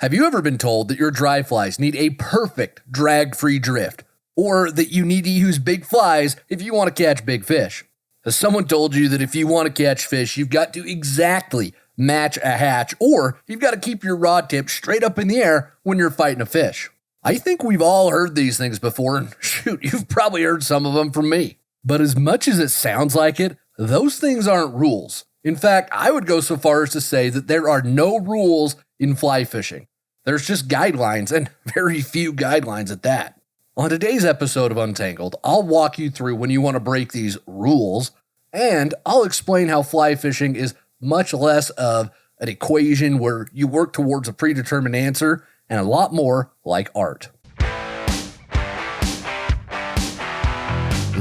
Have you ever been told that your dry flies need a perfect drag-free drift, or that you need to use big flies if you want to catch big fish? Has someone told you that if you want to catch fish, you've got to exactly match a hatch, or you've got to keep your rod tip straight up in the air when you're fighting a fish? I think we've all heard these things before, and shoot, you've probably heard some of them from me. But as much as it sounds like it, those things aren't rules. In fact, I would go so far as to say that there are no rules in fly fishing. There's just guidelines, and very few guidelines at that. On today's episode of Untangled, I'll walk you through when you want to break these rules, and I'll explain how fly fishing is much less of an equation where you work towards a predetermined answer and a lot more like art.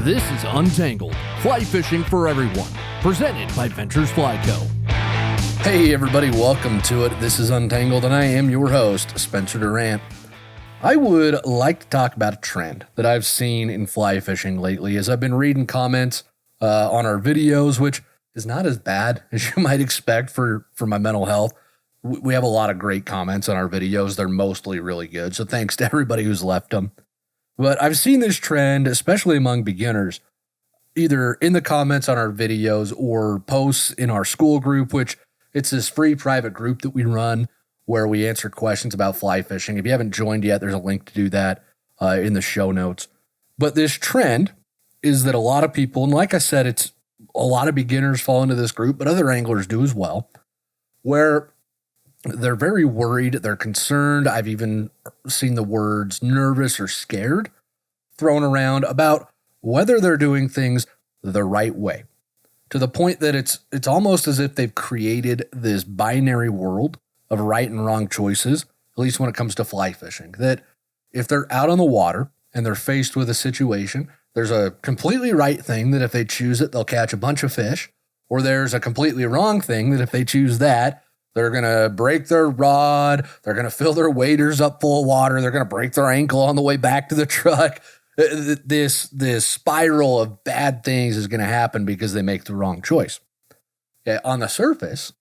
This is Untangled, fly fishing for everyone, presented by Ventures Fly Co. Hey everybody, welcome to it. This is Untangled and I am your host, Spencer Durant. I would like to talk about a trend that I've seen in fly fishing lately as I've been reading comments on our videos, which is not as bad as you might expect for my mental health. We have a lot of great comments on our videos. They're mostly really good, so thanks to everybody who's left them. But I've seen this trend, especially among beginners, either in the comments on our videos or posts in our school group, which it's this free private group that we run where we answer questions about fly fishing. If you haven't joined yet, there's a link to do that in the show notes. But this trend is that a lot of people, and like I said, it's a lot of beginners fall into this group, but other anglers do as well, where they're very worried, they're concerned. I've even seen the words nervous or scared thrown around about whether they're doing things the right way, to the point that it's almost as if they've created this binary world of right and wrong choices, at least when it comes to fly fishing, that if they're out on the water and they're faced with a situation, there's a completely right thing that if they choose it, they'll catch a bunch of fish, or there's a completely wrong thing that if they choose that, they're going to break their rod, they're going to fill their waders up full of water, they're going to break their ankle on the way back to the truck. This spiral of bad things is going to happen because they make the wrong choice. Okay, on the surface,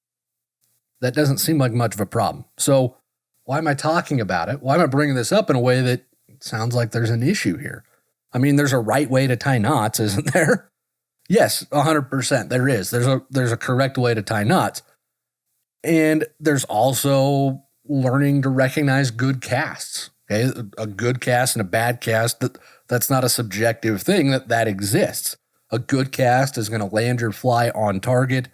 that doesn't seem like much of a problem. So why am I talking about it? Why am I bringing this up in a way that sounds like there's an issue here? I mean, there's a right way to tie knots, isn't there? Yes, 100% there is. There's a correct way to tie knots. And there's also learning to recognize good casts. Okay, a good cast and a bad cast, that's not a subjective thing, that exists. A good cast is going to land your fly on target.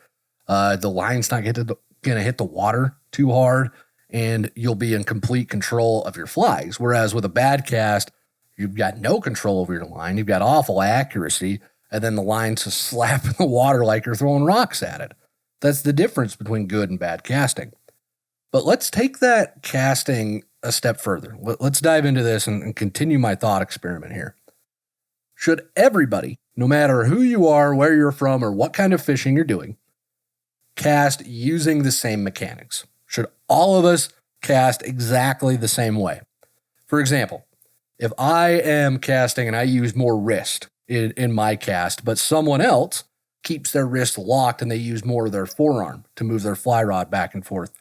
The line's not going to hit the water too hard, and you'll be in complete control of your flies. Whereas with a bad cast, you've got no control over your line. You've got awful accuracy, and then the line's just slapping the water like you're throwing rocks at it. That's the difference between good and bad casting. But let's take that casting a step further. Let's dive into this and continue my thought experiment here. Should everybody, no matter who you are, where you're from, or what kind of fishing you're doing, cast using the same mechanics? Should all of us cast exactly the same way? For example, if I am casting and I use more wrist in my cast, but someone else keeps their wrist locked and they use more of their forearm to move their fly rod back and forth,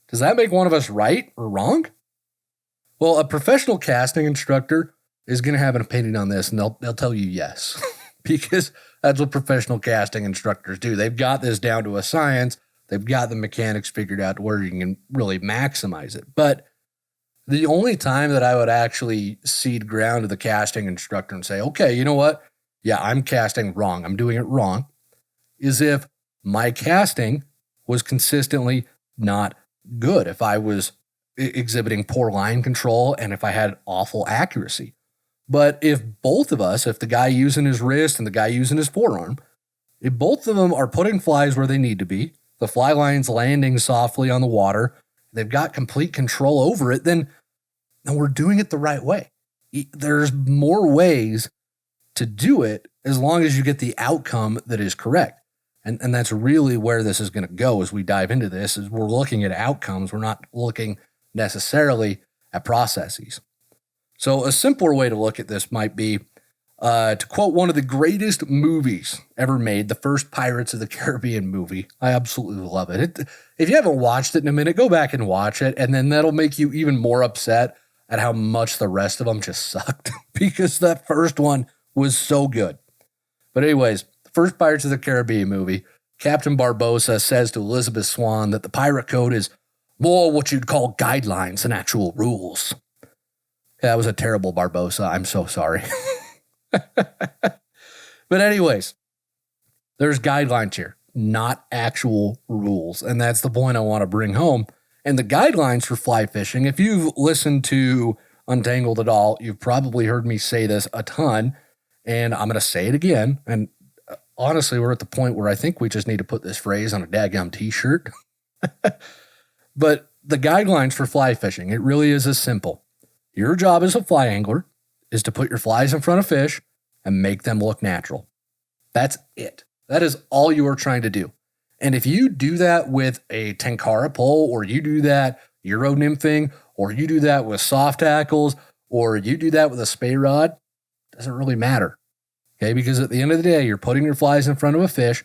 does that make one of us right or wrong? Well, a professional casting instructor is going to have an opinion on this, and they'll tell you yes, because that's what professional casting instructors do. They've got this down to a science. They've got the mechanics figured out where you can really maximize it. But the only time that I would actually cede ground to the casting instructor and say, okay, you know what? Yeah, I'm casting wrong. I'm doing it wrong, is if my casting was consistently not good. If I was exhibiting poor line control and if I had awful accuracy. But if both of us, if the guy using his wrist and the guy using his forearm, if both of them are putting flies where they need to be, the fly line's landing softly on the water, they've got complete control over it, then we're doing it the right way. There's more ways to do it as long as you get the outcome that is correct. And that's really where this is going to go as we dive into this, is we're looking at outcomes. We're not looking necessarily at processes. So a simpler way to look at this might be, To quote one of the greatest movies ever made, the first Pirates of the Caribbean movie. I absolutely love it. If you haven't watched it in a minute, go back and watch it, and then that'll make you even more upset at how much the rest of them just sucked because that first one was so good. But anyways, the first Pirates of the Caribbean movie, Captain Barbossa says to Elizabeth Swann that the pirate code is more what you'd call guidelines than actual rules. That was a terrible Barbossa. I'm so sorry. But anyways, there's guidelines here, not actual rules. And that's the point I want to bring home. And the guidelines for fly fishing, if you've listened to Untangled at all, you've probably heard me say this a ton. And I'm going to say it again. And honestly, we're at the point where I think we just need to put this phrase on a daggum t-shirt. But the guidelines for fly fishing, it really is as simple. Your job as a fly angler is to put your flies in front of fish and make them look natural. That's it. That is all you are trying to do. And if you do that with a Tenkara pole, or you do that Euro nymphing, or you do that with soft tackles, or you do that with a spay rod, doesn't really matter. Okay, because at the end of the day, you're putting your flies in front of a fish,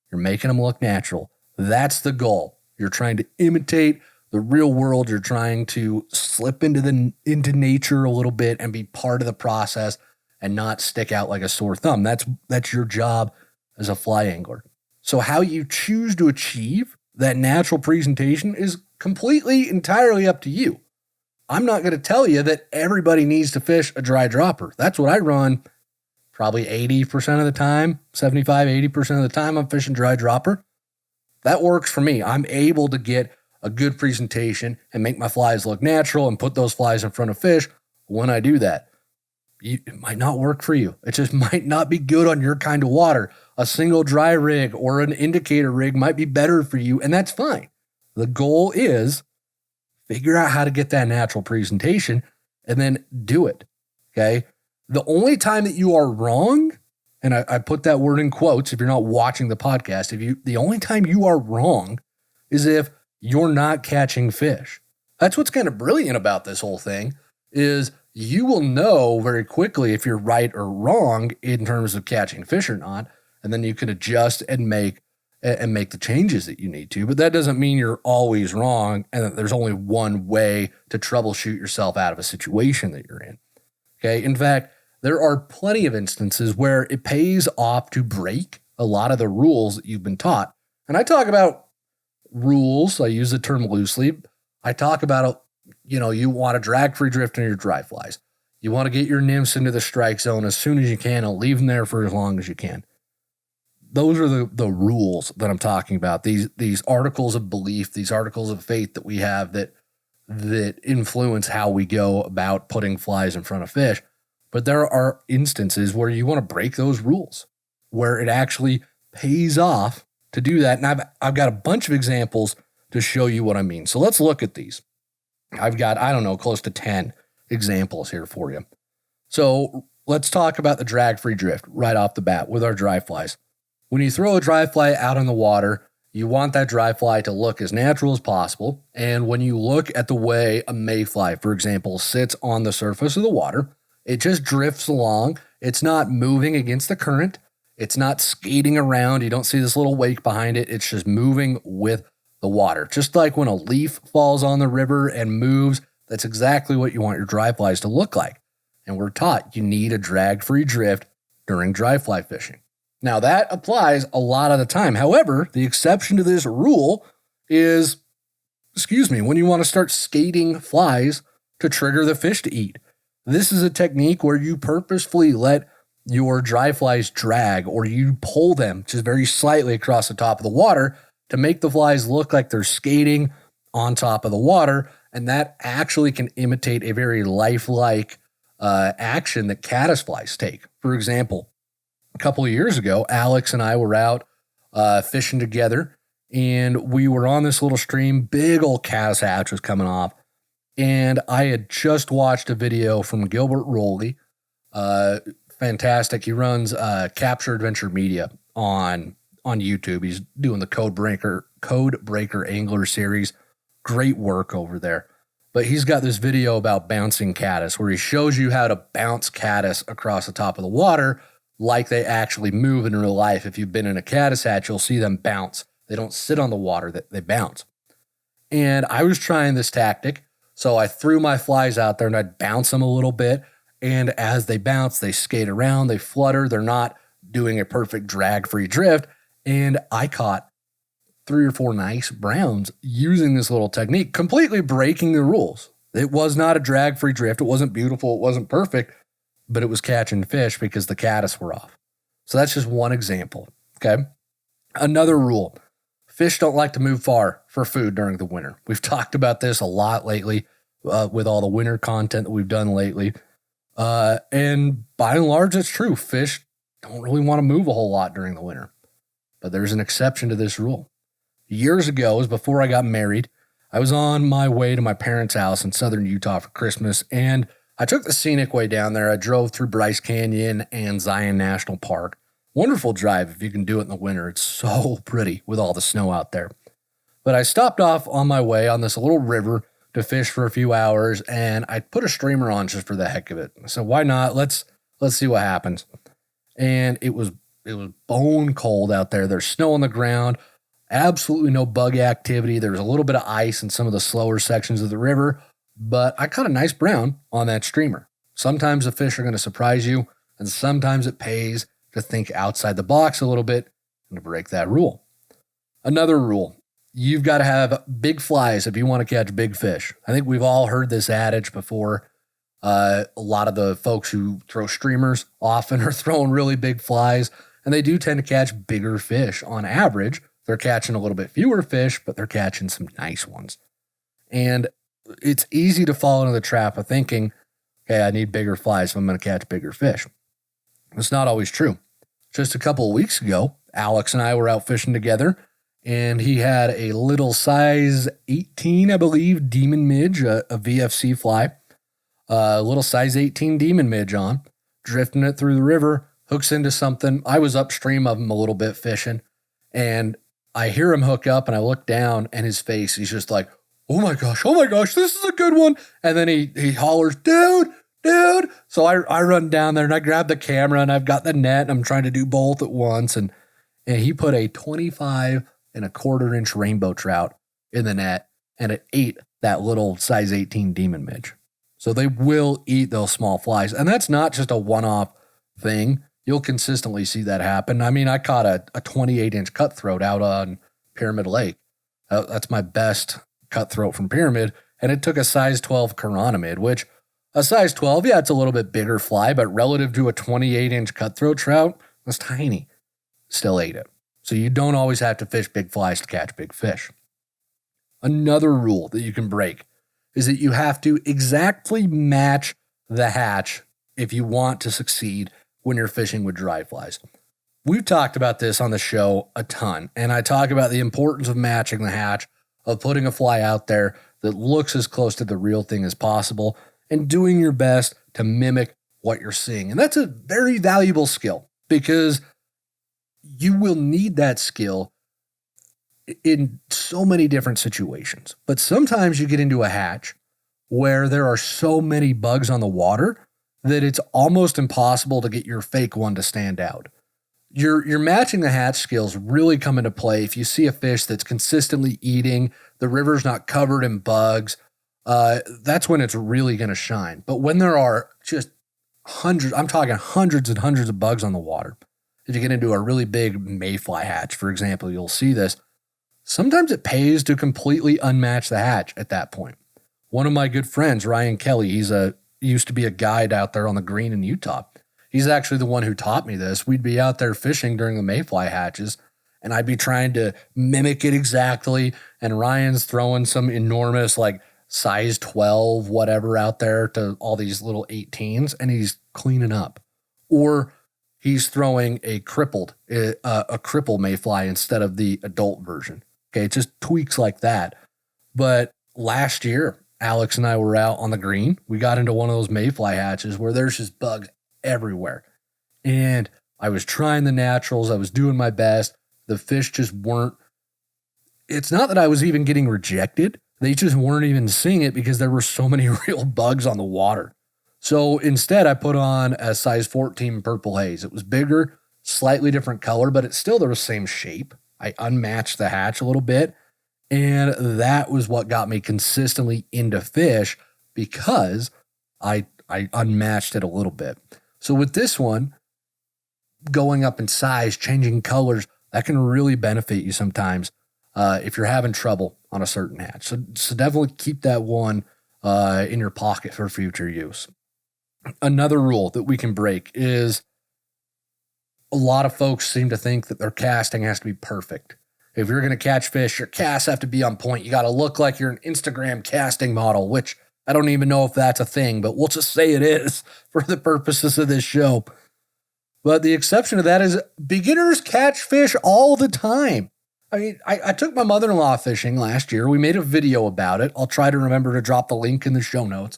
you're making them look natural. That's the goal. You're trying to imitate the real world. You're trying to slip into nature a little bit and be part of the process and not stick out like a sore thumb. That's your job as a fly angler. So how you choose to achieve that natural presentation is completely, entirely up to you. I'm not going to tell you that everybody needs to fish a dry dropper. That's what I run probably 80% of the time, 75, 80% of the time I'm fishing dry dropper. That works for me. I'm able to get a good presentation and make my flies look natural and put those flies in front of fish when I do that. It might not work for you. It just might not be good on your kind of water. A single dry rig or an indicator rig might be better for you, and that's fine. The goal is figure out how to get that natural presentation and then do it, okay? The only time that you are wrong, and I put that word in quotes if you're not watching the podcast, the only time you are wrong is if you're not catching fish. That's what's kind of brilliant about this whole thing is you will know very quickly if you're right or wrong in terms of catching fish or not, and then you can adjust and make the changes that you need to. But that doesn't mean you're always wrong and that there's only one way to troubleshoot yourself out of a situation that you're in. Okay. In fact, there are plenty of instances where it pays off to break a lot of the rules that you've been taught. And I talk about rules. I use the term loosely. I talk about, you want to drag free drift on your dry flies. You want to get your nymphs into the strike zone as soon as you can and leave them there for as long as you can. Those are the rules that I'm talking about. These articles of belief, these articles of faith that we have that influence how we go about putting flies in front of fish. But there are instances where you want to break those rules, where it actually pays off to do that. And I've got a bunch of examples to show you what I mean. So let's look at these. I've got, close to 10 examples here for you. So let's talk about the drag-free drift right off the bat with our dry flies. When you throw a dry fly out in the water, you want that dry fly to look as natural as possible. And when you look at the way a mayfly, for example, sits on the surface of the water, it just drifts along. It's not moving against the current. It's not skating around. You don't see this little wake behind it. It's just moving with the water. Just like when a leaf falls on the river and moves, that's exactly what you want your dry flies to look like. And we're taught you need a drag-free drift during dry fly fishing. Now that applies a lot of the time. However, the exception to this rule is, when you want to start skating flies to trigger the fish to eat. This is a technique where you purposefully let your dry flies drag, or you pull them just very slightly across the top of the water to make the flies look like they're skating on top of the water. And that actually can imitate a very lifelike action that caddisflies take. For example, a couple of years ago, Alex and I were out fishing together, and we were on this little stream. Big old caddis hatch was coming off. And I had just watched a video from Gilbert Rowley. Fantastic. He runs Capture Adventure Media on YouTube. He's doing the Code Breaker Angler series. Great work over there. but he's got this video about bouncing caddis where he shows you how to bounce caddis across the top of the water like they actually move in real life. If you've been in a caddis hatch, you'll see them bounce. They don't sit on the water, they bounce. And I was trying this tactic. So I threw my flies out there and I'd bounce them a little bit. And as they bounce, they skate around, they flutter. They're not doing a perfect drag-free drift. And I caught 3 or 4 nice browns using this little technique, completely breaking the rules. It was not a drag-free drift. It wasn't beautiful. It wasn't perfect, but it was catching fish because the caddis were off. So that's just one example. Okay. Another rule. Fish don't like to move far for food during the winter. We've talked about this a lot lately with all the winter content that we've done lately. And by and large, it's true. Fish don't really want to move a whole lot during the winter. But there's an exception to this rule. Years ago, it was before I got married, I was on my way to my parents' house in southern Utah for Christmas, and I took the scenic way down there. I drove through Bryce Canyon and Zion National Park. Wonderful drive if you can do it in the winter. It's so pretty with all the snow out there. But I stopped off on my way on this little river to fish for a few hours, and I put a streamer on just for the heck of it. So why not? Let's see what happens. And it was bone cold out there. There's snow on the ground, absolutely no bug activity. There's a little bit of ice in some of the slower sections of the river, but I caught a nice brown on that streamer. Sometimes the fish are going to surprise you, and sometimes it pays to think outside the box a little bit and to break that rule. Another rule, you've got to have big flies if you want to catch big fish. I think we've all heard this adage before. A lot of the folks who throw streamers often are throwing really big flies, and they do tend to catch bigger fish. On average, they're catching a little bit fewer fish, but they're catching some nice ones. And it's easy to fall into the trap of thinking, okay, I need bigger flies if I'm going to catch bigger fish. It's not always true. Just a couple of weeks ago, Alex and I were out fishing together, and he had a little size 18, I believe, demon midge, a VFC fly, a little size 18 demon midge on, drifting it through the river, hooks into something. I was upstream of him a little bit fishing, and I hear him hook up, and I look down, and his face, he's just like, oh my gosh, this is a good one. And then he hollers, dude. So I run down there and I grab the camera and I've got the net and I'm trying to do both at once. And he put a 25.25-inch rainbow trout in the net, and it ate that little size 18 demon midge. So they will eat those small flies. And that's not just a one-off thing. You'll consistently see that happen. I mean, I caught a 28-inch cutthroat out on Pyramid Lake. That's my best cutthroat from Pyramid. And it took a size 12 chironomid, which a size 12, yeah, it's a little bit bigger fly, but relative to a 28-inch cutthroat trout, that's tiny. Still ate it. So you don't always have to fish big flies to catch big fish. Another rule that you can break is that you have to exactly match the hatch if you want to succeed when you're fishing with dry flies. We've talked about this on the show a ton, and I talk about the importance of matching the hatch, of putting a fly out there that looks as close to the real thing as possible, and doing your best to mimic what you're seeing. And that's a very valuable skill because you will need that skill in so many different situations. But sometimes you get into a hatch where there are so many bugs on the water that it's almost impossible to get your fake one to stand out. Your matching the hatch skills really come into play if you see a fish that's consistently eating, the river's not covered in bugs. That's when it's really going to shine. But when there are just hundreds, I'm talking hundreds and hundreds of bugs on the water, if you get into a really big mayfly hatch, for example, you'll see this. Sometimes it pays to completely unmatch the hatch at that point. One of my good friends, Ryan Kelly, used to be a guide out there on the green in Utah. He's actually the one who taught me this. We'd be out there fishing during the mayfly hatches, and I'd be trying to mimic it exactly. And Ryan's throwing some enormous, like, size 12, whatever out there to all these little 18s, and he's cleaning up. Or he's throwing a cripple mayfly instead of the adult version. Okay, it just tweaks like that. But last year, Alex and I were out on the green. We got into one of those mayfly hatches where there's just bugs everywhere. And I was trying the naturals. I was doing my best. The fish just weren't. It's not that I was even getting rejected. They just weren't even seeing it because there were so many real bugs on the water. So instead, I put on a size 14 purple haze. It was bigger, slightly different color, but it's still the same shape. I unmatched the hatch a little bit, and that was what got me consistently into fish because I unmatched it a little bit. So with this one, going up in size, changing colors, that can really benefit you sometimes if you're having trouble on a certain hatch. So definitely keep that one in your pocket for future use. Another rule that we can break is a lot of folks seem to think that their casting has to be perfect. If you're going to catch fish, your casts have to be on point. You got to look like you're an Instagram casting model, which I don't even know if that's a thing, but we'll just say it is for the purposes of this show. But the exception to that is beginners catch fish all the time. I mean, I took my mother-in-law fishing last year. We made a video about it. I'll try to remember to drop the link in the show notes.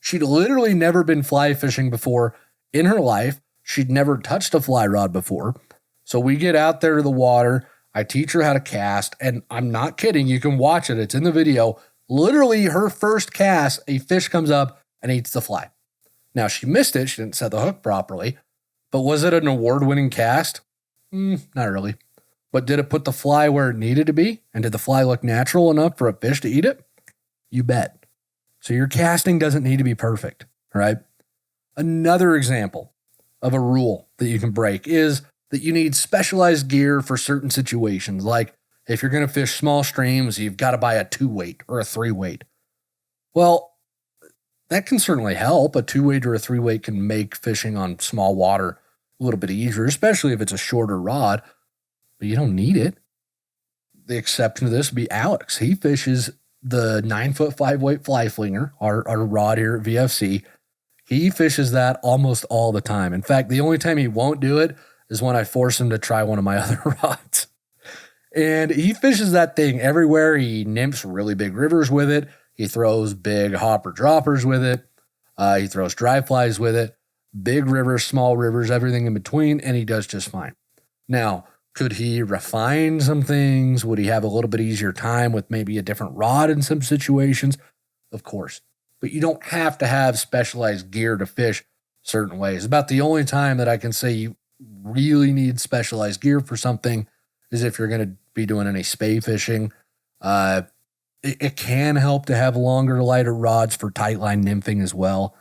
She'd literally never been fly fishing before in her life. She'd never touched a fly rod before. So we get out there to the water. I teach her how to cast, and I'm not kidding. You can watch it. It's in the video. Literally, her first cast, a fish comes up and eats the fly. Now, she missed it. She didn't set the hook properly. But was it an award-winning cast? Not really. But did it put the fly where it needed to be? And did the fly look natural enough for a fish to eat it? You bet. So your casting doesn't need to be perfect, right? Another example of a rule that you can break is that you need specialized gear for certain situations. Like if you're going to fish small streams, you've got to buy a 2-weight or a 3-weight. Well, that can certainly help. A 2-weight or a 3-weight can make fishing on small water a little bit easier, especially if it's a shorter rod, but you don't need it. The exception to this would be Alex. He fishes the 9-foot 5-weight fly flinger, our rod here at VFC. He fishes that almost all the time. In fact, the only time he won't do it is when I force him to try one of my other rods. And he fishes that thing everywhere. He nymphs really big rivers with it. He throws big hopper droppers with it. He throws dry flies with it. Big rivers, small rivers, everything in between, and he does just fine. Now, could he refine some things? Would he have a little bit easier time with maybe a different rod in some situations? Of course. But you don't have to have specialized gear to fish certain ways. About the only time that I can say you really need specialized gear for something is if you're going to be doing any spay fishing. It can help to have longer, lighter rods for tightline nymphing as well.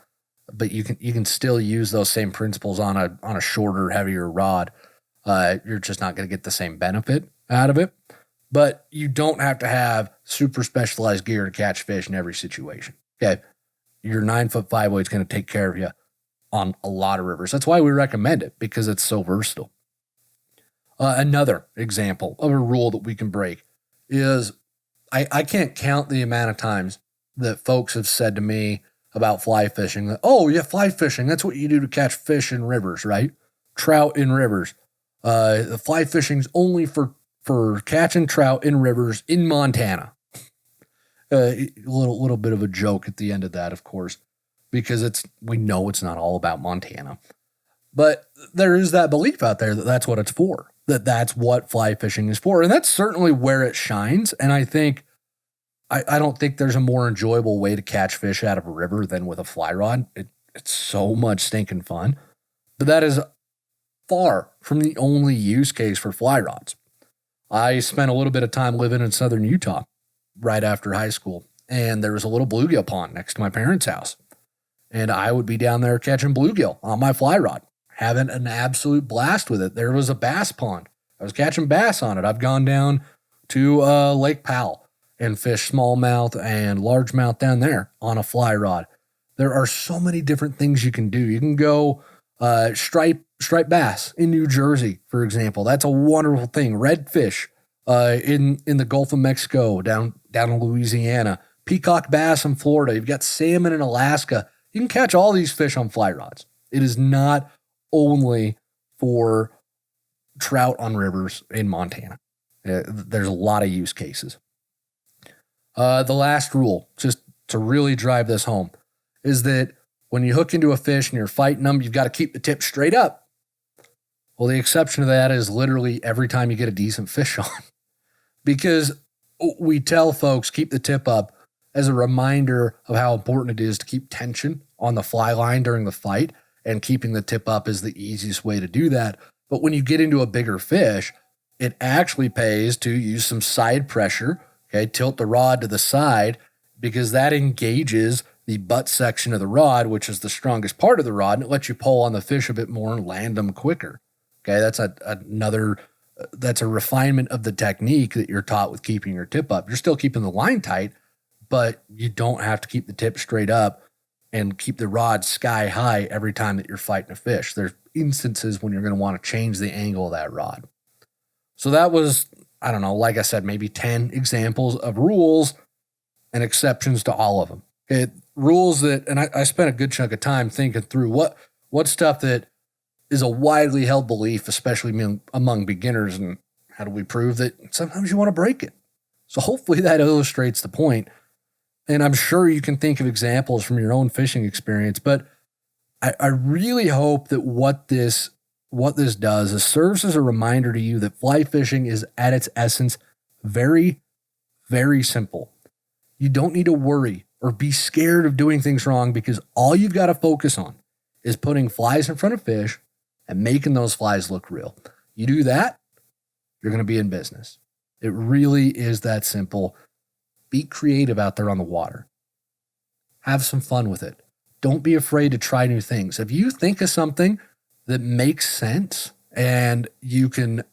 But you can still use those same principles on a shorter, heavier rod. You're just not going to get the same benefit out of it. But you don't have to have super specialized gear to catch fish in every situation. Okay, your 9-foot 5-weight is going to take care of you on a lot of rivers. That's why we recommend it, because it's so versatile. Another example of a rule that we can break is I can't count the amount of times that folks have said to me about fly fishing that, oh, yeah, fly fishing, that's what you do to catch fish in rivers, right? Trout in rivers. The fly fishing's only for catching trout in rivers in Montana. A little bit of a joke at the end of that, of course, because we know it's not all about Montana. But there is that belief out there that that's what it's for, that's what fly fishing is for. And that's certainly where it shines. And I think, I don't think there's a more enjoyable way to catch fish out of a river than with a fly rod. It's so much stinking fun. But that is far from the only use case for fly rods. I spent a little bit of time living in southern Utah right after high school, and there was a little bluegill pond next to my parents' house. And I would be down there catching bluegill on my fly rod, having an absolute blast with it. There was a bass pond. I was catching bass on it. I've gone down to Lake Powell and fish smallmouth and largemouth down there on a fly rod. There are so many different things you can do. You can go striped bass in New Jersey, for example. That's a wonderful thing. Redfish in the Gulf of Mexico, down in Louisiana. Peacock bass in Florida. You've got salmon in Alaska. You can catch all these fish on fly rods. It is not only for trout on rivers in Montana. There's a lot of use cases. The last rule, just to really drive this home, is that when you hook into a fish and you're fighting them, you've got to keep the tip straight up. Well, the exception to that is literally every time you get a decent fish on. Because we tell folks keep the tip up as a reminder of how important it is to keep tension on the fly line during the fight, and keeping the tip up is the easiest way to do that. But when you get into a bigger fish, it actually pays to use some side pressure, okay, tilt the rod to the side, because that engages the butt section of the rod, which is the strongest part of the rod, and it lets you pull on the fish a bit more and land them quicker. Okay, that's that's a refinement of the technique that you're taught with keeping your tip up. You're still keeping the line tight, but you don't have to keep the tip straight up and keep the rod sky high every time that you're fighting a fish. There's instances when you're going to want to change the angle of that rod. So that was, I don't know, like I said, maybe 10 examples of rules and exceptions to all of them. Okay, rules that, and I spent a good chunk of time thinking through what stuff that is a widely held belief, especially among beginners, and how do we prove that sometimes you want to break it? So hopefully that illustrates the point. And I'm sure you can think of examples from your own fishing experience, but I really hope that what this does is serves as a reminder to you that fly fishing is at its essence very, very simple. You don't need to worry or be scared of doing things wrong, because all you've got to focus on is putting flies in front of fish and making those flies look real. You do that, you're going to be in business. It really is that simple. Be creative out there on the water. Have some fun with it. Don't be afraid to try new things. If you think of something that makes sense and you can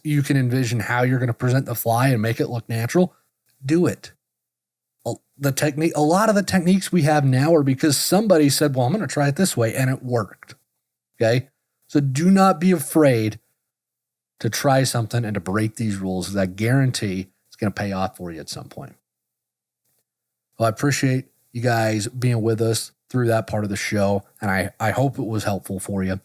envision how you're going to present the fly and make it look natural, do it. A lot of the techniques we have now are because somebody said, well, I'm going to try it this way, and it worked. Okay? So do not be afraid to try something and to break these rules, because I guarantee it's going to pay off for you at some point. Well, I appreciate you guys being with us through that part of the show, and I hope it was helpful for you.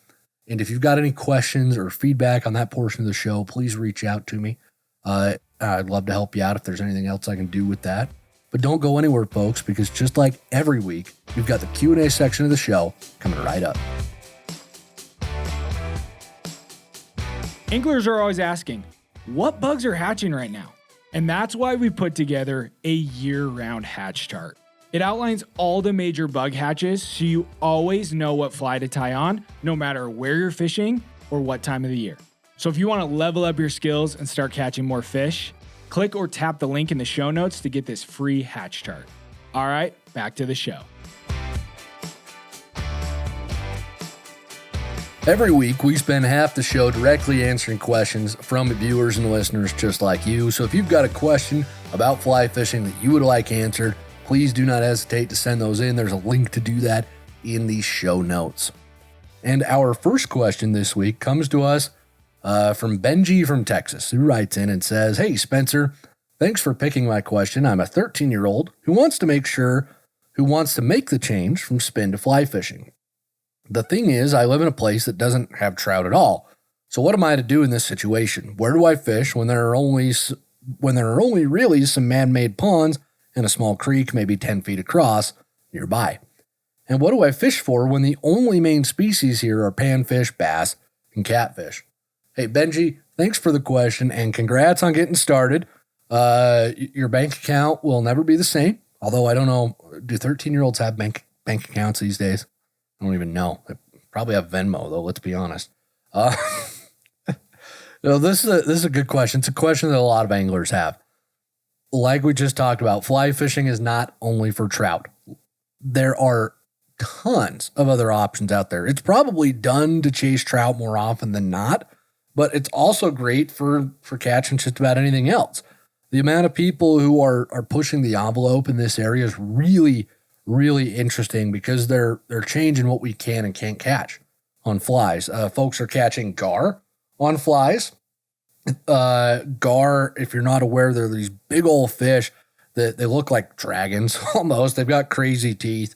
And if you've got any questions or feedback on that portion of the show, please reach out to me. I'd love to help you out if there's anything else I can do with that. But don't go anywhere, folks, because just like every week, we've got the Q&A section of the show coming right up. Anglers are always asking, what bugs are hatching right now? And that's why we put together a year-round hatch chart. It outlines all the major bug hatches so you always know what fly to tie on, no matter where you're fishing or what time of the year. So if you want to level up your skills and start catching more fish, click or tap the link in the show notes to get this free hatch chart. All right, back to the show. Every week, we spend half the show directly answering questions from viewers and listeners just like you. So if you've got a question about fly fishing that you would like answered, please do not hesitate to send those in. There's a link to do that in the show notes. And our first question this week comes to us from Benji from Texas, who writes in and says, "Hey, Spencer, thanks for picking my question. I'm a 13-year-old who wants to make the change from spin to fly fishing. The thing is, I live in a place that doesn't have trout at all. So what am I to do in this situation? Where do I fish when there are only really some man-made ponds and a small creek, maybe 10 feet across, nearby? And what do I fish for when the only main species here are panfish, bass, and catfish?" Hey, Benji, thanks for the question, and congrats on getting started. Your bank account will never be the same, although I don't know, do 13-year-olds have bank accounts these days? I don't even know. They probably have Venmo, though, let's be honest. This is a good question. It's a question that a lot of anglers have. Like we just talked about, fly fishing is not only for trout. There are tons of other options out there. It's probably done to chase trout more often than not, but it's also great for catching just about anything else. The amount of people who are pushing the envelope in this area is really, really interesting, because they're changing what we can and can't catch on flies. Folks are catching gar on flies. Gar, if you're not aware, they're these big old fish that they look like dragons almost. They've got crazy teeth.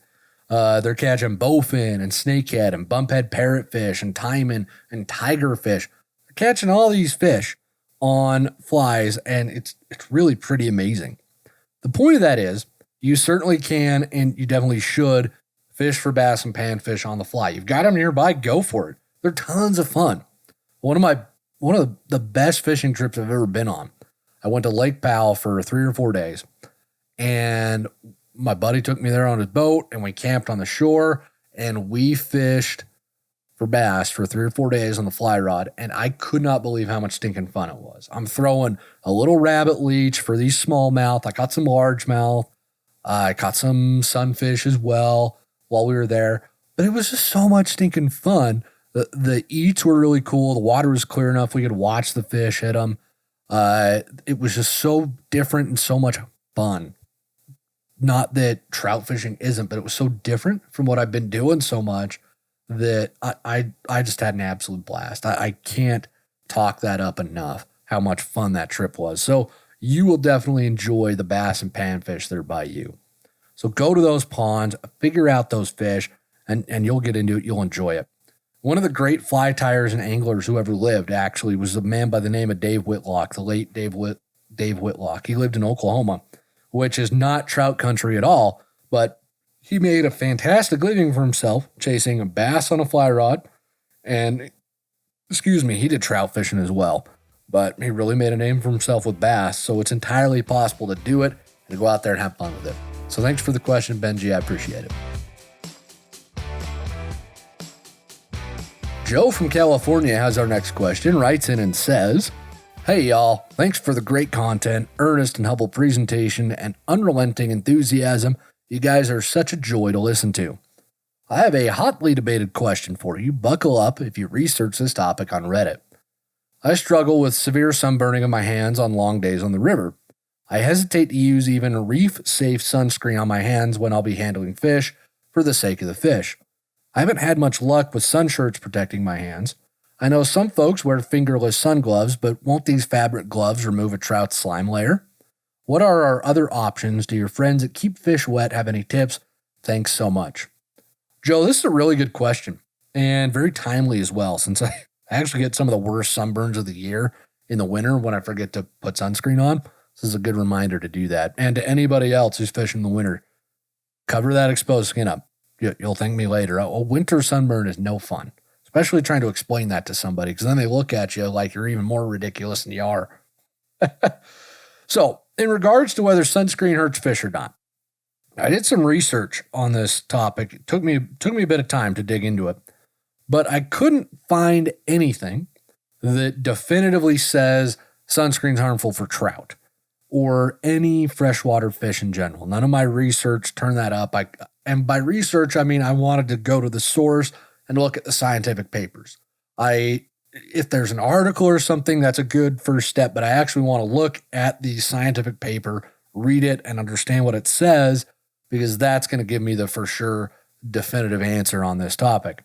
They're catching bowfin and snakehead and bumphead parrotfish and taimen and tigerfish. They're catching all these fish on flies, and it's really pretty amazing. The point of that is, you certainly can, and you definitely should, fish for bass and panfish on the fly. You've got them nearby, go for it. They're tons of fun. One of the best fishing trips I've ever been on. I went to Lake Powell for 3 or 4 days, and my buddy took me there on his boat, and we camped on the shore, and we fished for bass for 3 or 4 days on the fly rod, and I could not believe how much stinking fun it was. I'm throwing a little rabbit leech for these smallmouth. I caught some largemouth. I caught some sunfish as well while we were there, but it was just so much stinking fun. The eats were really cool. The water was clear enough we could watch the fish hit them. It was just so different and so much fun. Not that trout fishing isn't, but it was so different from what I've been doing so much that I just had an absolute blast. I can't talk that up enough, how much fun that trip was. So you will definitely enjoy the bass and panfish that are by you. So go to those ponds, figure out those fish, and you'll get into it. You'll enjoy it. One of the great fly tyers and anglers who ever lived actually was a man by the name of Dave Whitlock, the late Dave Whitlock. He lived in Oklahoma, which is not trout country at all, but he made a fantastic living for himself chasing a bass on a fly rod. And, he did trout fishing as well, but he really made a name for himself with bass. So it's entirely possible to do it and to go out there and have fun with it. So thanks for the question, Benji. I appreciate it. Joe from California has our next question, writes in and says, "Hey y'all, thanks for the great content, earnest and humble presentation, and unrelenting enthusiasm. You guys are such a joy to listen to. I have a hotly debated question for you. Buckle up if you research this topic on Reddit. I struggle with severe sunburning of my hands on long days on the river. I hesitate to use even reef-safe sunscreen on my hands when I'll be handling fish for the sake of the fish. I haven't had much luck with sun shirts protecting my hands. I know some folks wear fingerless sun gloves, but won't these fabric gloves remove a trout's slime layer? What are our other options? Do your friends that keep fish wet have any tips? Thanks so much." Joe, this is a really good question and very timely as well, since I actually get some of the worst sunburns of the year in the winter when I forget to put sunscreen on. This is a good reminder to do that. And to anybody else who's fishing in the winter, cover that exposed skin up. You'll thank me later. A winter sunburn is no fun, especially trying to explain that to somebody, because then they look at you like you're even more ridiculous than you are. So, in regards to whether sunscreen hurts fish or not, I did some research on this topic. It took me a bit of time to dig into it, but I couldn't find anything that definitively says sunscreen's harmful for trout or any freshwater fish in general. None of my research turned that up. And by research, I mean I wanted to go to the source and look at the scientific papers. If there's an article or something, that's a good first step, but I actually want to look at the scientific paper, read it, and understand what it says, because that's going to give me the for sure definitive answer on this topic.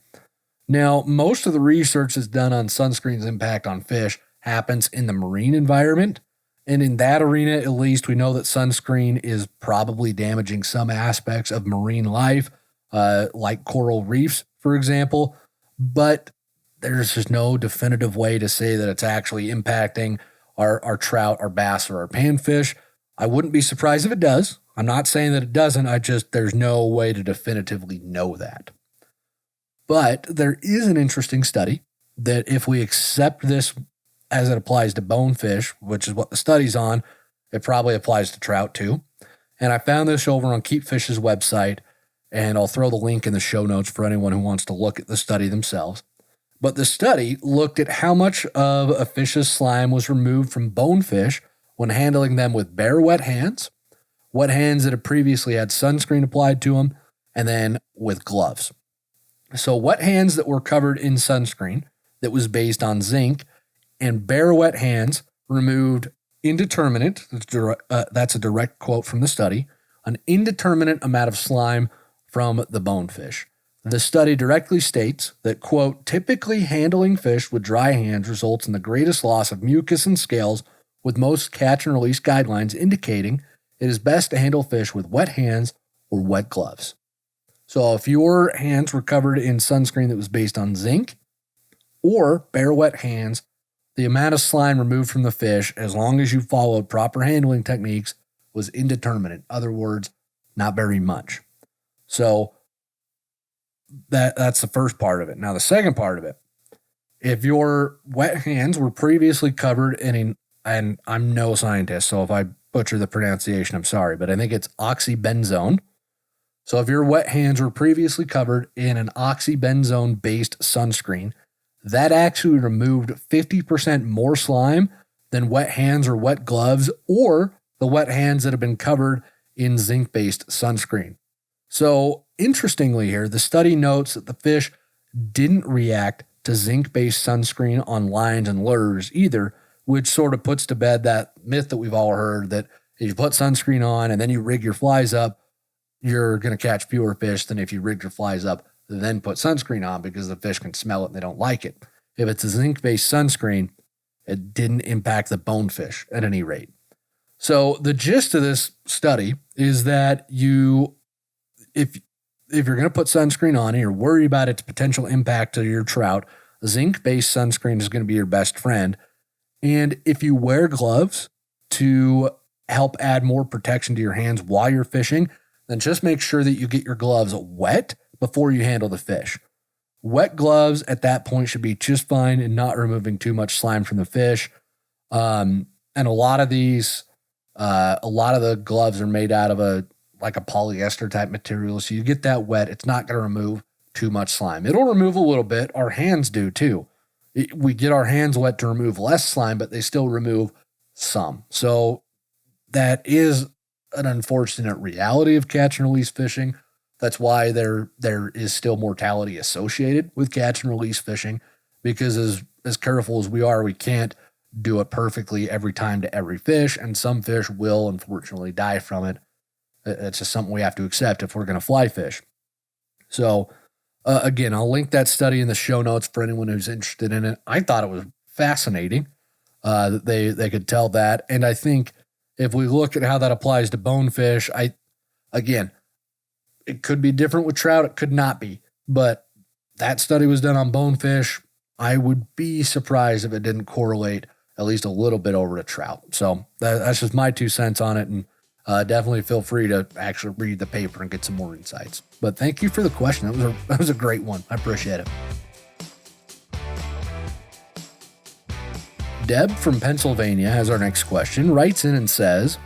Now, most of the research that's done on sunscreen's impact on fish happens in the marine environment. And in that arena, at least, we know that sunscreen is probably damaging some aspects of marine life, like coral reefs, for example. But there's just no definitive way to say that it's actually impacting our trout, our bass, or our panfish. I wouldn't be surprised if it does. I'm not saying that it doesn't. There's no way to definitively know that. But there is an interesting study that if we accept this as it applies to bonefish, which is what the study's on, it probably applies to trout too. And I found this over on Keep Fish's website, and I'll throw the link in the show notes for anyone who wants to look at the study themselves. But the study looked at how much of a fish's slime was removed from bonefish when handling them with bare wet hands that had previously had sunscreen applied to them, and then with gloves. So wet hands that were covered in sunscreen that was based on zinc, and bare wet hands removed indeterminate, that's a direct quote from the study, an indeterminate amount of slime from the bonefish. The study directly states that, quote, typically handling fish with dry hands results in the greatest loss of mucus and scales, with most catch and release guidelines indicating it is best to handle fish with wet hands or wet gloves. So if your hands were covered in sunscreen that was based on zinc or bare wet hands, the amount of slime removed from the fish, as long as you followed proper handling techniques, was indeterminate. In other words, not very much. So that's the first part of it. Now, the second part of it, if your wet hands were previously covered in and I'm no scientist, so if I butcher the pronunciation, I'm sorry, but I think it's oxybenzone. So if your wet hands were previously covered in an oxybenzone-based sunscreen, that actually removed 50% more slime than wet hands or wet gloves or the wet hands that have been covered in zinc-based sunscreen. So interestingly here, the study notes that the fish didn't react to zinc-based sunscreen on lines and lures either, which sort of puts to bed that myth that we've all heard that if you put sunscreen on and then you rig your flies up, you're going to catch fewer fish than if you rig your flies up, then put sunscreen on because the fish can smell it and they don't like it. If it's a zinc-based sunscreen, it didn't impact the bonefish at any rate. So the gist of this study is that if you're going to put sunscreen on and you're worried about its potential impact to your trout, zinc-based sunscreen is going to be your best friend. And if you wear gloves to help add more protection to your hands while you're fishing, then just make sure that you get your gloves wet before you handle the fish. Wet gloves at that point should be just fine and not removing too much slime from the fish. And a lot of the gloves are made out of a polyester type material. So you get that wet, it's not going to remove too much slime. It'll remove a little bit. Our hands do too. We get our hands wet to remove less slime, but they still remove some. So that is an unfortunate reality of catch and release fishing. That's why there is still mortality associated with catch and release fishing, because as careful as we are, we can't do it perfectly every time to every fish, and some fish will unfortunately die from it. It's just something we have to accept if we're going to fly fish. So again, I'll link that study in the show notes for anyone who's interested in it. I thought it was fascinating that they could tell that, and I think if we look at how that applies to bonefish, it could be different with trout. It could not be. But that study was done on bonefish. I would be surprised if it didn't correlate at least a little bit over to trout. So that's just my 2 cents on it. And definitely feel free to actually read the paper and get some more insights. But thank you for the question. That was a great one. I appreciate it. Deb from Pennsylvania has our next question, writes in and says,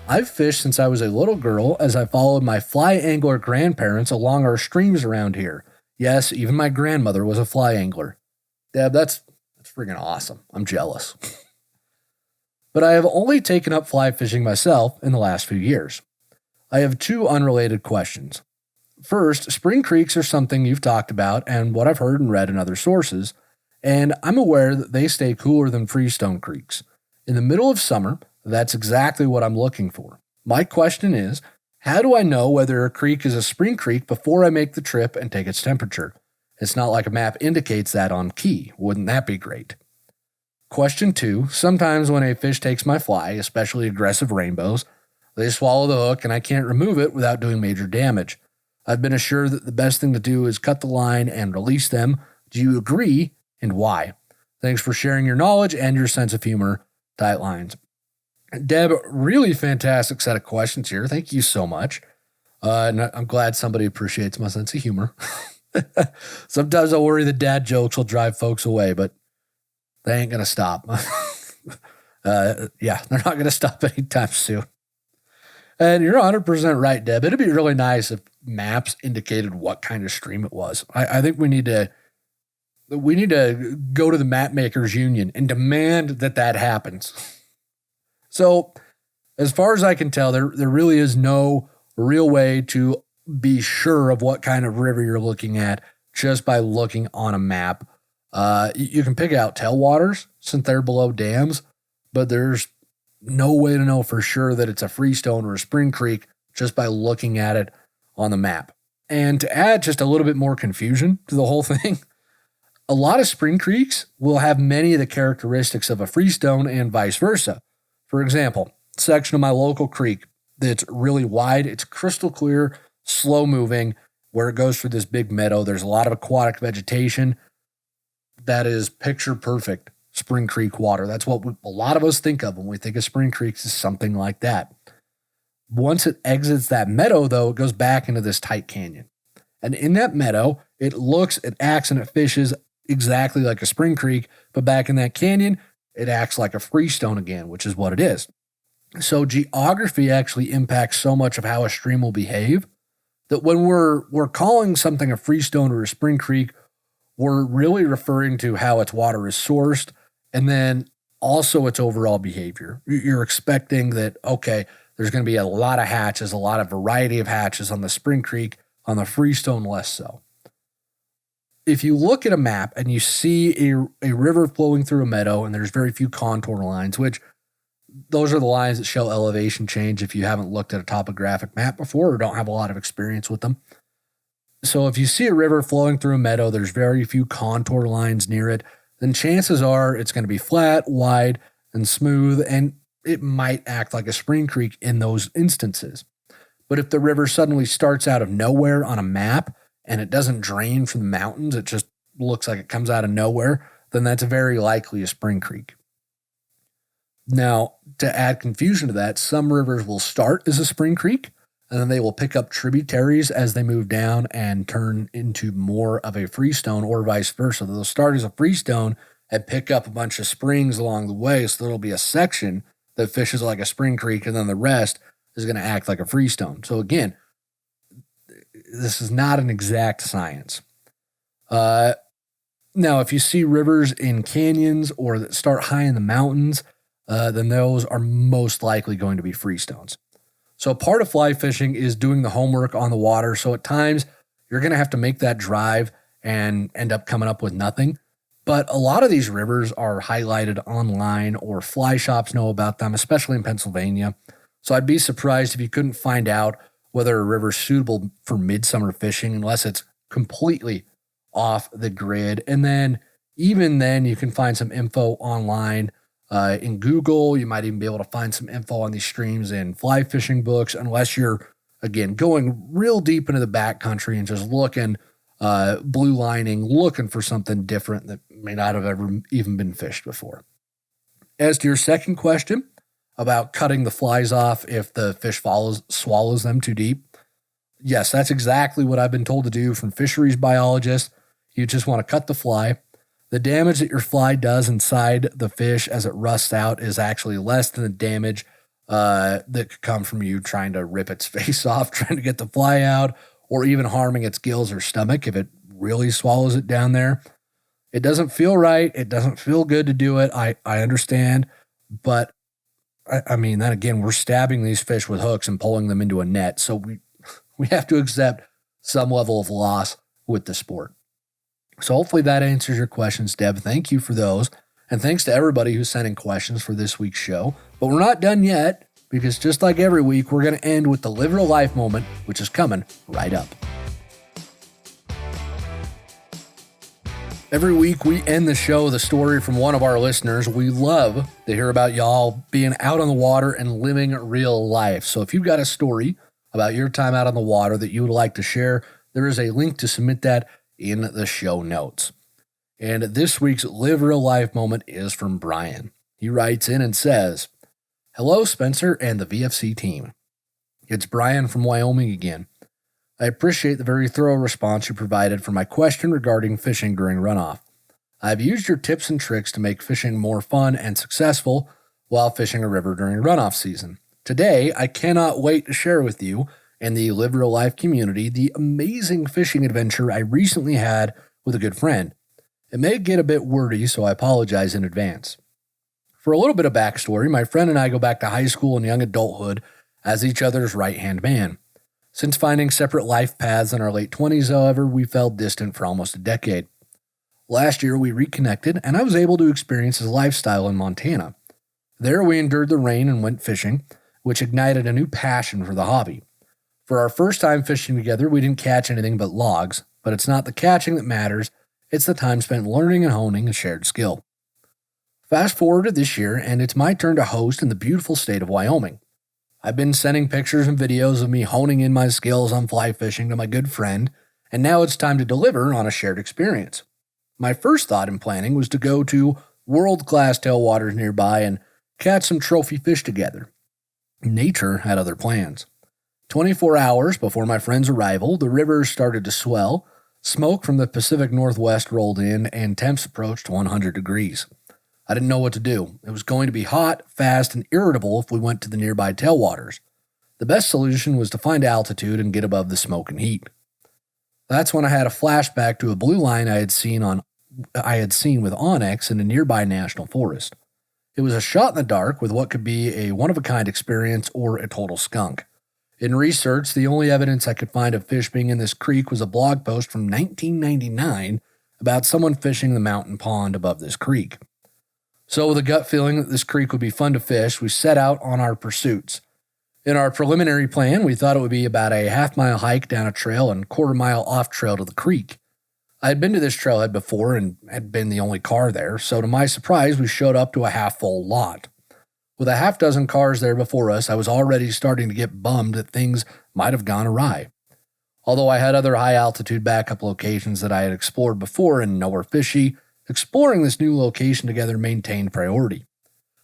I've fished since I was a little girl as I followed my fly angler grandparents along our streams around here. Yes, even my grandmother was a fly angler. Deb, that's freaking awesome. I'm jealous. But I have only taken up fly fishing myself in the last few years. I have 2 unrelated questions. First, spring creeks are something you've talked about and what I've heard and read in other sources, and I'm aware that they stay cooler than freestone creeks. In the middle of summer, that's exactly what I'm looking for. My question is, how do I know whether a creek is a spring creek before I make the trip and take its temperature? It's not like a map indicates that on key. Wouldn't that be great? Question 2, sometimes when a fish takes my fly, especially aggressive rainbows, they swallow the hook and I can't remove it without doing major damage. I've been assured that the best thing to do is cut the line and release them. Do you agree, and why? Thanks for sharing your knowledge and your sense of humor. Tight lines. Deb, really fantastic set of questions here. Thank you so much. And I'm glad somebody appreciates my sense of humor. Sometimes I worry the dad jokes will drive folks away, but they ain't going to stop. They're not going to stop anytime soon. And you're 100% right, Deb. It'd be really nice if maps indicated what kind of stream it was. I think we need to go to the map makers union and demand that happens. So as far as I can tell, there really is no real way to be sure of what kind of river you're looking at just by looking on a map. You can pick out tailwaters since they're below dams, but there's no way to know for sure that it's a freestone or a spring creek just by looking at it on the map. And to add just a little bit more confusion to the whole thing, a lot of spring creeks will have many of the characteristics of a freestone and vice versa. For example, section of my local creek that's really wide, it's crystal clear, slow moving, where it goes through this big meadow. There's a lot of aquatic vegetation. That is picture perfect spring creek water. That's what a lot of us think of when we think of spring creeks, is something like that. Once it exits that meadow, though, it goes back into this tight canyon. And in that meadow, it looks, it acts, and it fishes exactly like a spring creek. But back in that canyon, it acts like a freestone again, which is what it is. So geography actually impacts so much of how a stream will behave that when we're calling something a freestone or a spring creek, we're really referring to how its water is sourced and then also its overall behavior. You're expecting that, okay, there's going to be a lot of hatches, a lot of variety of hatches on the spring creek, on the freestone less so. If you look at a map and you see a river flowing through a meadow and there's very few contour lines, which those are the lines that show elevation change if you haven't looked at a topographic map before or don't have a lot of experience with them. So if you see a river flowing through a meadow, there's very few contour lines near it, then chances are it's going to be flat, wide, and smooth, and it might act like a spring creek in those instances. But if the river suddenly starts out of nowhere on a map and it doesn't drain from the mountains, it just looks like it comes out of nowhere, then that's very likely a spring creek. Now, to add confusion to that, some rivers will start as a spring creek, and then they will pick up tributaries as they move down and turn into more of a freestone, or vice versa. They'll start as a freestone and pick up a bunch of springs along the way, so there'll be a section that fishes like a spring creek, and then the rest is going to act like a freestone. So again, this is not an exact science. Now, if you see rivers in canyons or that start high in the mountains, then those are most likely going to be freestones. So part of fly fishing is doing the homework on the water. So at times you're going to have to make that drive and end up coming up with nothing. But a lot of these rivers are highlighted online or fly shops know about them, especially in Pennsylvania. So I'd be surprised if you couldn't find out whether a river's suitable for midsummer fishing unless it's completely off the grid. And then even then you can find some info online in Google. You might even be able to find some info on these streams in fly fishing books, unless you're, again, going real deep into the backcountry and just looking, blue lining, looking for something different that may not have ever even been fished before. As to your second question about cutting the flies off if the fish swallows them too deep, yes, that's exactly what I've been told to do from fisheries biologists. You just want to cut the fly. The damage that your fly does inside the fish as it rusts out is actually less than the damage that could come from you trying to rip its face off, trying to get the fly out, or even harming its gills or stomach if it really swallows it down there. It doesn't feel right. It doesn't feel good to do it. I understand. But I mean, then again, we're stabbing these fish with hooks and pulling them into a net. So we have to accept some level of loss with the sport. So hopefully that answers your questions, Deb. Thank you for those. And thanks to everybody who's sending questions for this week's show. But we're not done yet, because just like every week, we're going to end with the Live Real Life moment, which is coming right up. Every week we end the show with a story from one of our listeners. We love to hear about y'all being out on the water and living real life. So if you've got a story about your time out on the water that you would like to share, there is a link to submit that in the show notes. And this week's Live Real Life moment is from Brian. He writes in and says, "Hello, Spencer and the VFC team. It's Brian from Wyoming again. I appreciate the very thorough response you provided for my question regarding fishing during runoff. I've used your tips and tricks to make fishing more fun and successful while fishing a river during runoff season. Today, I cannot wait to share with you and the Live Real Life community the amazing fishing adventure I recently had with a good friend. It may get a bit wordy, so I apologize in advance. For a little bit of backstory, my friend and I go back to high school and young adulthood as each other's right-hand man. Since finding separate life paths in our late 20s, however, we felt distant for almost a decade. Last year, we reconnected, and I was able to experience his lifestyle in Montana. There, we endured the rain and went fishing, which ignited a new passion for the hobby. For our first time fishing together, we didn't catch anything but logs, but it's not the catching that matters, it's the time spent learning and honing a shared skill. Fast forward to this year, and it's my turn to host in the beautiful state of Wyoming. I've been sending pictures and videos of me honing in my skills on fly fishing to my good friend, and now it's time to deliver on a shared experience. My first thought in planning was to go to world-class tailwaters nearby and catch some trophy fish together. Nature had other plans. 24 hours before my friend's arrival, the rivers started to swell, smoke from the Pacific Northwest rolled in, and temps approached 100 degrees. I didn't know what to do. It was going to be hot, fast, and irritable if we went to the nearby tailwaters. The best solution was to find altitude and get above the smoke and heat. That's when I had a flashback to a blue line I had seen with Onyx in a nearby national forest. It was a shot in the dark with what could be a one-of-a-kind experience or a total skunk. In research, the only evidence I could find of fish being in this creek was a blog post from 1999 about someone fishing the mountain pond above this creek. So with a gut feeling that this creek would be fun to fish, we set out on our pursuits. In our preliminary plan, we thought it would be about a half-mile hike down a trail and quarter-mile off-trail to the creek. I had been to this trailhead before and had been the only car there, so to my surprise, we showed up to a half-full lot. With a half dozen cars there before us, I was already starting to get bummed that things might have gone awry. Although I had other high-altitude backup locations that I had explored before and nowhere fishy, exploring this new location together maintained priority.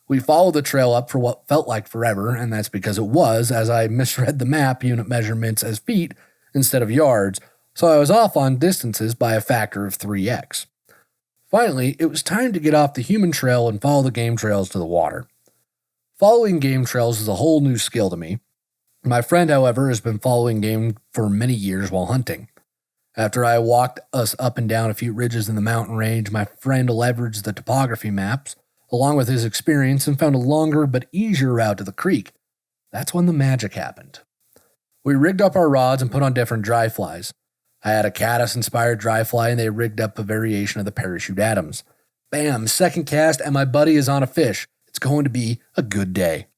We followed the trail up for what felt like forever, and that's because it was, as I misread the map unit measurements as feet instead of yards, so I was off on distances by a factor of 3x. Finally, it was time to get off the human trail and follow the game trails to the water. Following game trails is a whole new skill to me. My friend, however, has been following game for many years while hunting. After I walked us up and down a few ridges in the mountain range, my friend leveraged the topography maps, along with his experience, and found a longer but easier route to the creek. That's when the magic happened. We rigged up our rods and put on different dry flies. I had a caddis-inspired dry fly, and they rigged up a variation of the parachute Adams. Bam, second cast, and my buddy is on a fish. It's going to be a good day.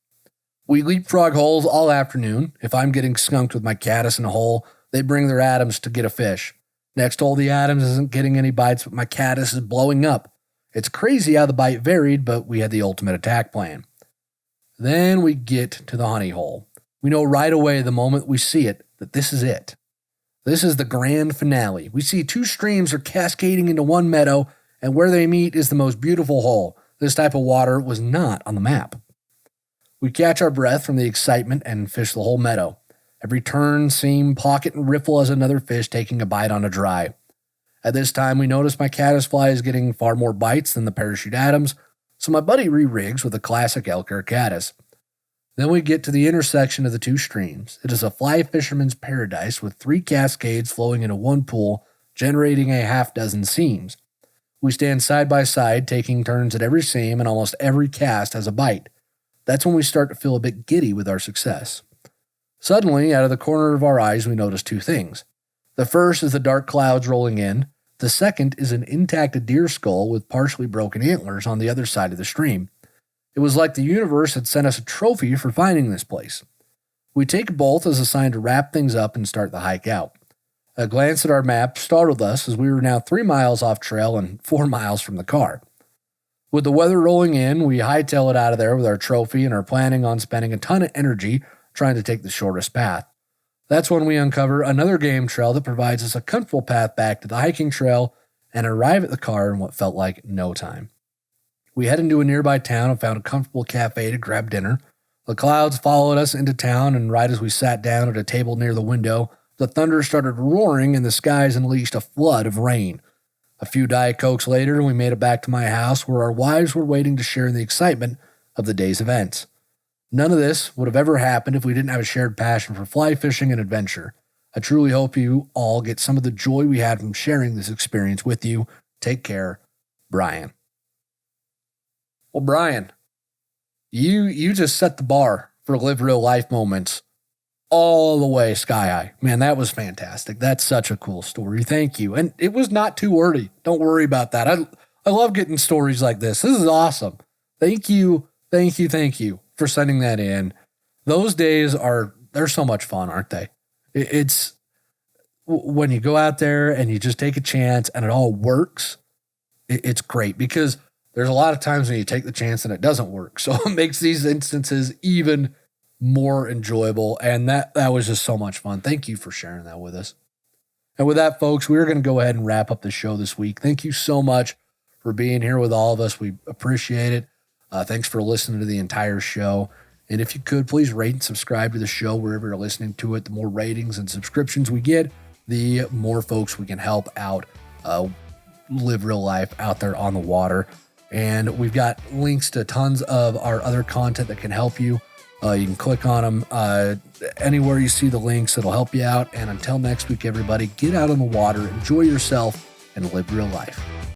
We leapfrog holes all afternoon. If I'm getting skunked with my caddis in a hole, they bring their Adams to get a fish. Next hole, the Adams isn't getting any bites, but my caddis is blowing up. It's crazy how the bite varied, but we had the ultimate attack plan. Then we get to the honey hole. We know right away the moment we see it that this is it. This is the grand finale. We see two streams are cascading into one meadow, and where they meet is the most beautiful hole. This type of water was not on the map. We catch our breath from the excitement and fish the whole meadow. Every turn, seam, pocket, and riffle as another fish taking a bite on a dry. At this time, we notice my caddisfly is getting far more bites than the parachute Adams, so my buddy re-rigs with a classic Elker caddis. Then we get to the intersection of the two streams. It is a fly fisherman's paradise with 3 cascades flowing into one pool, generating a half dozen seams. We stand side by side, taking turns at every seam, and almost every cast has a bite. That's when we start to feel a bit giddy with our success. Suddenly, out of the corner of our eyes, we notice 2 things. The first is the dark clouds rolling in. The second is an intact deer skull with partially broken antlers on the other side of the stream. It was like the universe had sent us a trophy for finding this place. We take both as a sign to wrap things up and start the hike out. A glance at our map startled us as we were now 3 miles off trail and 4 miles from the car. With the weather rolling in, we hightail it out of there with our trophy and are planning on spending a ton of energy trying to take the shortest path. That's when we uncover another game trail that provides us a comfortable path back to the hiking trail and arrive at the car in what felt like no time. We head into a nearby town and found a comfortable cafe to grab dinner. The clouds followed us into town, and right as we sat down at a table near the window, the thunder started roaring and the skies unleashed a flood of rain. A few Diet Cokes later, we made it back to my house where our wives were waiting to share in the excitement of the day's events. None of this would have ever happened if we didn't have a shared passion for fly fishing and adventure. I truly hope you all get some of the joy we had from sharing this experience with you. Take care, Brian. Well, Brian, you just set the bar for live real life moments all the way sky high. Man, that was fantastic. That's such a cool story. Thank you. And it was not too early. Don't worry about that. I love getting stories like this. This is awesome. Thank you for sending that in. Those days they're so much fun, aren't they? It's when you go out there and you just take a chance and it all works. It's great because there's a lot of times when you take the chance and it doesn't work. So it makes these instances even more enjoyable. And that was just so much fun. Thank you for sharing that with us. And with that, folks, we're going to go ahead and wrap up the show this week. Thank you so much for being here with all of us. We appreciate it. Thanks for listening to the entire show. And if you could, please rate and subscribe to the show wherever you're listening to it. The more ratings and subscriptions we get, the more folks we can help out live real life out there on the water. And we've got links to tons of our other content that can help you. You can click on them anywhere you see the links. It'll help you out. And until next week, everybody, get out on the water, enjoy yourself, and live real life.